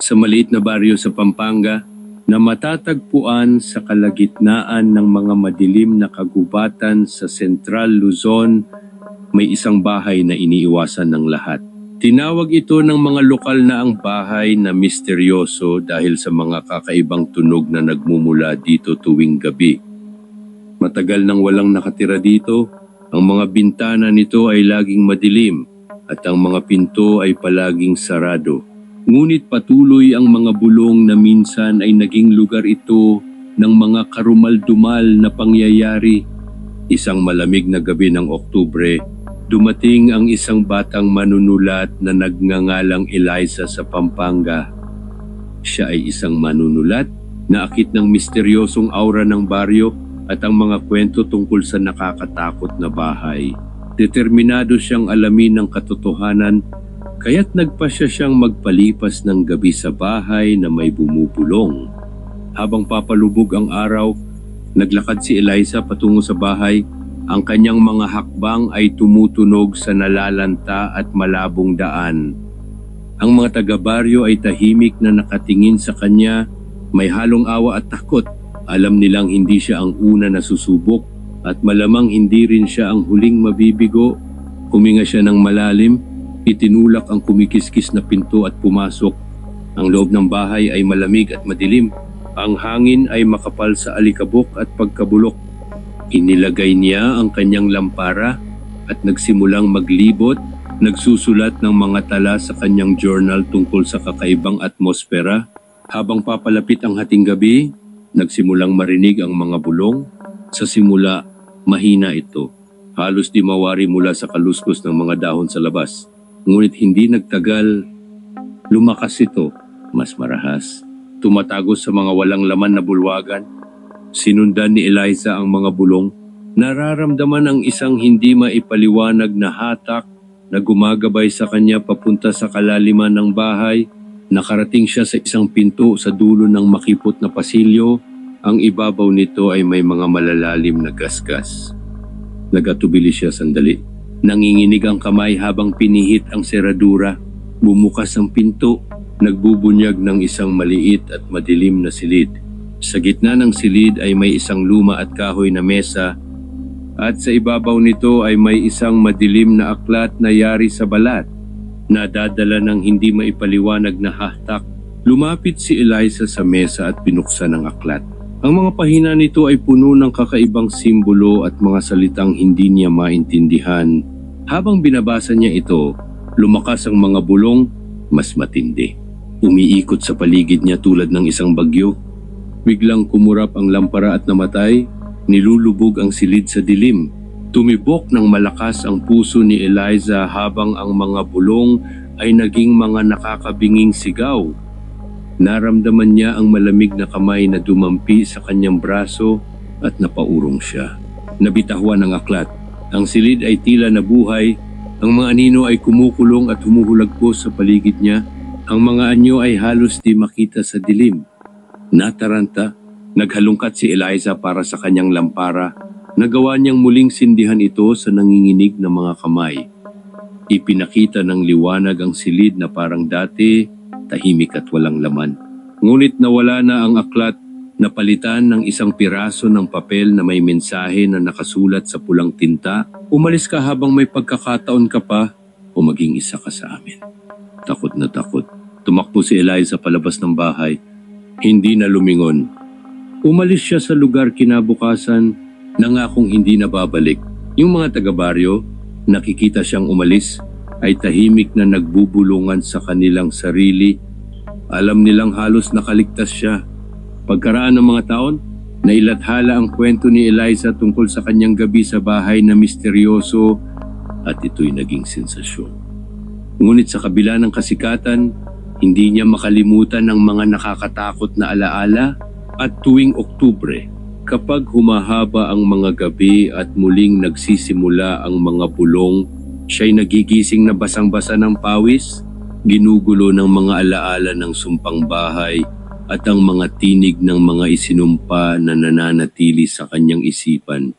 sa maliit na baryo sa Pampanga na matatagpuan sa kalagitnaan ng mga madilim na kagubatan sa Central Luzon, may isang bahay na iniiwasan ng lahat. Tinawag ito ng mga lokal na ang bahay na misteryoso dahil sa mga kakaibang tunog na nagmumula dito tuwing gabi. Matagal nang walang nakatira dito, ang mga bintana nito ay laging madilim at ang mga pinto ay palaging sarado. Ngunit patuloy ang mga bulong na minsan ay naging lugar ito ng mga karumal-dumal na pangyayari. Isang malamig na gabi ng Oktubre, dumating ang isang batang manunulat na nagngangalang Eliza sa Pampanga. Siya ay isang manunulat na akit ng misteryosong aura ng baryo at ang mga kwento tungkol sa nakakatakot na bahay. Determinado siyang alamin ang katotohanan, kaya't nagpasya siyang magpalipas ng gabi sa bahay na may bumubulong. Habang papalubog ang araw, naglakad si Eliza patungo sa bahay. Ang kanyang mga hakbang ay tumutunog sa nalalanta at malabong daan. Ang mga taga-baryo ay tahimik na nakatingin sa kanya, may halong awa at takot. Alam nilang hindi siya ang una na susubok at malamang hindi rin siya ang huling mabibigo. Huminga siya ng malalim, itinulak ang kumikiskis na pinto at pumasok. Ang loob ng bahay ay malamig at madilim. Ang hangin ay makapal sa alikabok at pagkabulok. Inilagay niya ang kanyang lampara at nagsimulang maglibot, nagsusulat ng mga tala sa kanyang journal tungkol sa kakaibang atmosfera. Habang papalapit ang hating gabi, nagsimulang marinig ang mga bulong. Sa simula, mahina ito. Halos di mawari mula sa kaluskos ng mga dahon sa labas. Ngunit hindi nagtagal, lumakas ito, mas marahas. Tumatagos sa mga walang laman na bulwagan. Sinundan ni Eliza ang mga bulong. Nararamdaman ang isang hindi maipaliwanag na hatak na gumagabay sa kanya papunta sa kalaliman ng bahay. Nakarating siya sa isang pinto sa dulo ng makipot na pasilyo. Ang ibabaw nito ay may mga malalalim na gasgas. Nagatubili siya sandali. Nanginginig ang kamay habang pinihit ang seradura. Bumukas ang pinto. Nagbubunyag ng isang maliit at madilim na silid. Sa gitna ng silid ay may isang luma at kahoy na mesa at sa ibabaw nito ay may isang madilim na aklat na yari sa balat. Nadadala ng hindi maipaliwanag na hatak. Lumapit si Eliza sa mesa at binuksan ang aklat. Ang mga pahina nito ay puno ng kakaibang simbolo at mga salitang hindi niya maintindihan. Habang binabasa niya ito, lumakas ang mga bulong, mas matindi. Umiikot sa paligid niya tulad ng isang bagyo. Biglang kumurap ang lampara at namatay, nilulubog ang silid sa dilim. Tumibok ng malakas ang puso ni Eliza habang ang mga bulong ay naging mga nakakabinging sigaw. Naramdaman niya ang malamig na kamay na dumampi sa kanyang braso at napaurong siya. Nabitahwan ang aklat. Ang silid ay tila nabuhay. Ang mga anino ay kumukulong at humuhulagpos sa paligid niya. Ang mga anyo ay halos di makita sa dilim. Nataranta, naghalungkat si Eliza para sa kanyang lampara. Nagawa niyang muling sindihan ito sa nanginginig na mga kamay. Ipinakita ng liwanag ang silid na parang dati, tahimik at walang laman. Ngunit nawala na ang aklat, napalitan ng isang piraso ng papel na may mensahe na nakasulat sa pulang tinta. Umalis ka habang may pagkakataon ka pa o maging isa ka sa amin. Takot na takot. Tumakbo si Eliza palabas ng bahay. Hindi na lumingon. Umalis siya sa lugar kinabukasan, nangakong hindi na babalik. Yung mga taga-baryo, nakikita siyang umalis, ay tahimik na nagbubulungan sa kanilang sarili. Alam nilang halos nakaligtas siya. Pagkaraan ng mga taon, nailathala ang kwento ni Eliza tungkol sa kanyang gabi sa bahay na misteryoso at ito'y naging sensasyon. Ngunit sa kabila ng kasikatan, hindi niya makalimutan ang mga nakakatakot na alaala at tuwing Oktubre, kapag humahaba ang mga gabi at muling nagsisimula ang mga bulong, siya'y nagigising na basang-basa ng pawis, ginugulo ng mga alaala ng sumpang bahay at ang mga tinig ng mga isinumpa na nananatili sa kanyang isipan.